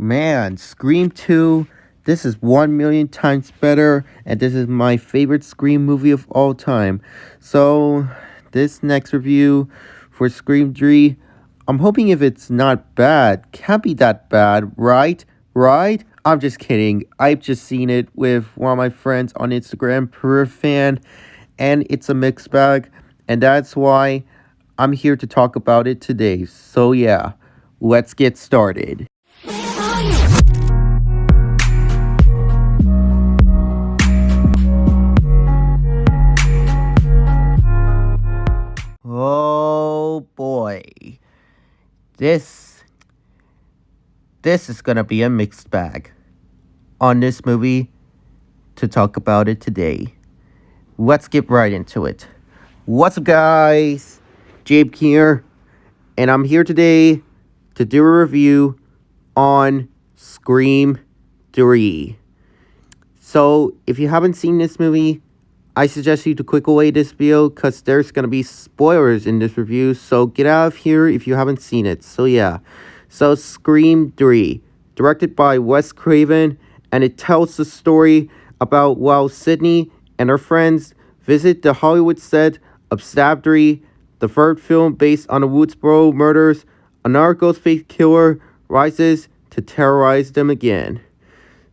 Man, Scream 2, this is 1 million times better, and this is my favorite Scream movie of all time. So, this next review for Scream 3, I'm hoping if it's not bad, can't be that bad, right? Right? I'm just kidding. I've just seen it with one of my friends on Instagram, per fan, and it's a mixed bag, and that's why I'm here to talk about it today. So, yeah, let's get started. Oh boy. This this is gonna be a mixed bag on this movie to talk about it today. Let's get right into it. What's up guys? Jabe here, and I'm here today to do a review on Scream 3. So if you haven't seen this movie, I suggest you to click away this video because there's going to be spoilers in this review. So get out of here if you haven't seen it. So yeah. So Scream 3, directed by Wes Craven, and it tells the story about while Sydney and her friends visit the Hollywood set of Stab 3, the third film based on the Woodsboro murders, another Ghostface killer rises to terrorize them again.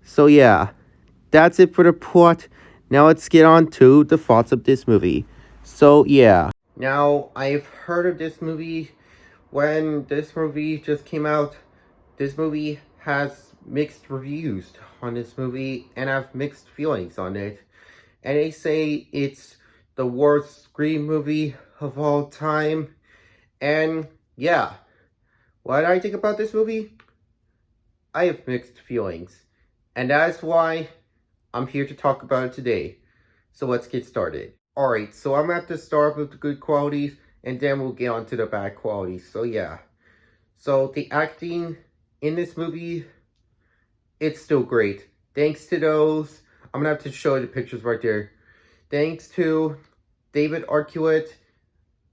So yeah, that's it for the plot. Now let's get on to the thoughts of this movie. So yeah. Now, I've heard of this movie when this movie just came out. This movie has mixed reviews on this movie, and I have mixed feelings on it. And they say it's the worst Scream movie of all time. And yeah, what do I think about this movie? I have mixed feelings. And that's why I'm here to talk about it today. So let's get started. Alright, so I'm going to have to start with the good qualities, and then we'll get on to the bad qualities. So yeah. So the acting in this movie, it's still great. Thanks to those, I'm going to have to show you the pictures right there. Thanks to David Arquette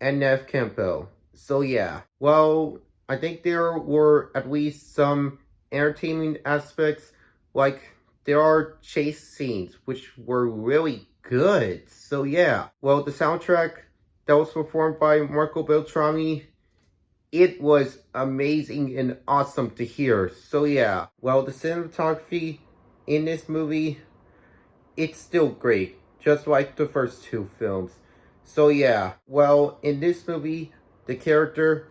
and Neve Campbell. So yeah. Well, I think there were at least some entertaining aspects, like there are chase scenes, which were really good. So yeah. Well, the soundtrack that was performed by Marco Beltrami, it was amazing and awesome to hear. So yeah. Well, the cinematography in this movie, it's still great, just like the first two films. So yeah. Well, in this movie, the character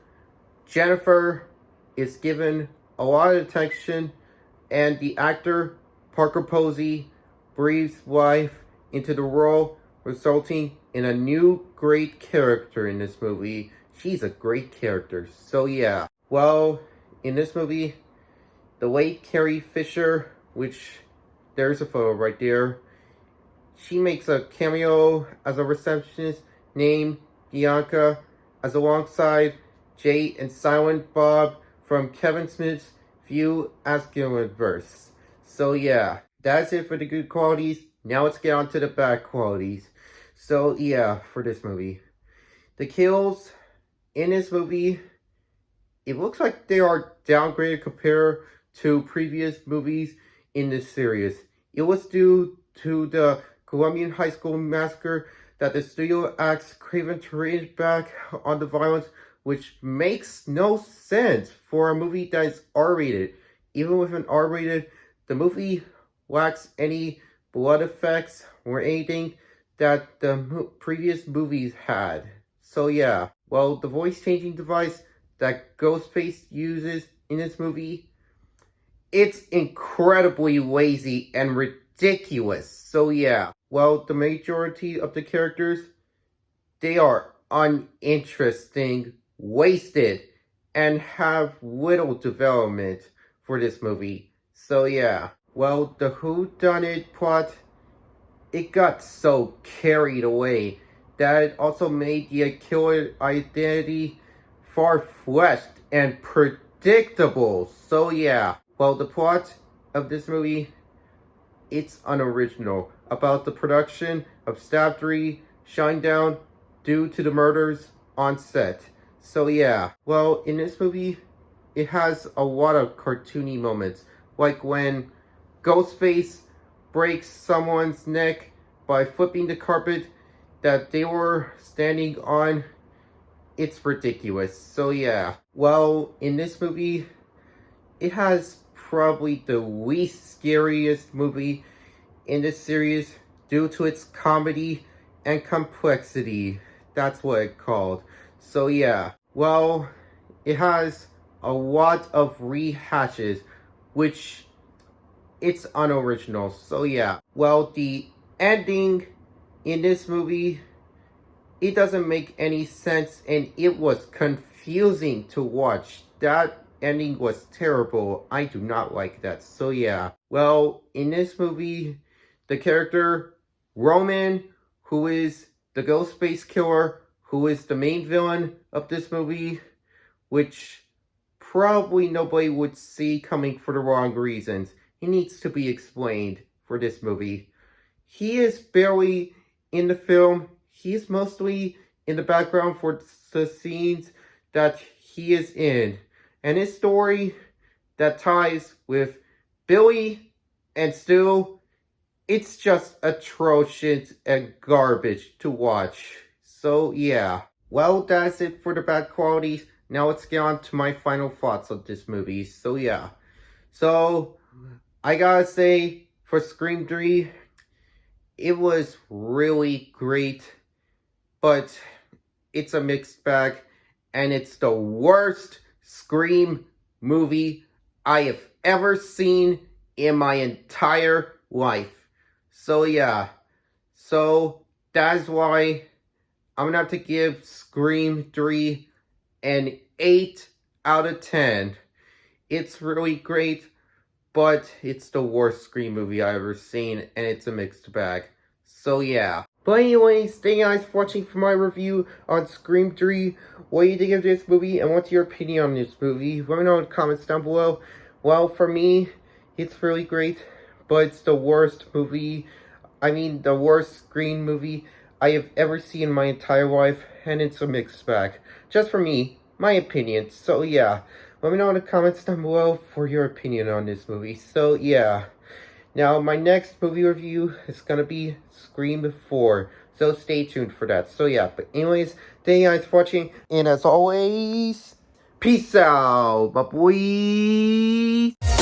Jennifer is given a lot of attention, and the actor Parker Posey breathes life into the role, resulting in a new great character in this movie. She's a great character. So yeah. Well, in this movie, the late Carrie Fisher, which there's a photo right there, she makes a cameo as a receptionist named Bianca, as alongside Jay and Silent Bob from Kevin Smith's View Askewverse. So yeah, that's it for the good qualities. Now let's get on to the bad qualities. So yeah, for this movie. The kills in this movie, it looks like they are downgraded compared to previous movies in this series. It was due to the Colombian High School Massacre that the studio asked Craven to rein back on the violence, which makes no sense for a movie that is R-rated. Even with an R-rated, the movie lacks any blood effects or anything that the previous movies had. So yeah, well, the voice changing device that Ghostface uses in this movie, it's incredibly lazy and ridiculous. So yeah, well, the majority of the characters, they are uninteresting, wasted, and have little development for this movie. So yeah, well, the whodunit plot, it got so carried away that it also made the killer identity far-fetched and predictable. So yeah, well, the plot of this movie, it's unoriginal, about the production of Stab 3 shutting down due to the murders on set. So yeah, well, in this movie, it has a lot of cartoony moments, like when Ghostface breaks someone's neck by flipping the carpet that they were standing on. It's ridiculous. So yeah. Well, in this movie, it has probably the least scariest movie in this series due to its comedy and complexity. That's what it's called. So yeah. Well, it has a lot of rehashes, which it's unoriginal. So yeah. Well, the ending in this movie, it doesn't make any sense, and it was confusing to watch. That ending was terrible. I do not like that. So yeah. Well, in this movie, the character Roman, who is the Ghostface killer, who is the main villain of this movie, which probably nobody would see coming for the wrong reasons. He needs to be explained for this movie. He is barely in the film. He's mostly in the background for the scenes that he is in. And his story that ties with Billy and Stu, it's just atrocious and garbage to watch. So yeah. Well, that's it for the bad qualities. Now let's get on to my final thoughts of this movie. So yeah. So, I gotta say, for Scream 3, it was really great, but it's a mixed bag, and it's the worst Scream movie I have ever seen in my entire life. So yeah, so that's why I'm gonna have to give Scream 3 an 8 out of 10. It's really great, but it's the worst Scream movie I've ever seen, and it's a mixed bag. So yeah. But anyways, thank you guys for watching for my review on Scream 3. What do you think of this movie, and what's your opinion on this movie? Let me know in the comments down below. Well, for me, it's really great, but it's the worst movie, the worst Scream movie I have ever seen in my entire life, and it's a mixed bag. Just for me, my opinion. So yeah, let me know in the comments down below for your opinion on this movie. So yeah. Now, my next movie review is gonna be Scream 4, so stay tuned for that. So yeah, but anyways, thank you guys for watching, and as always, peace out, my boy!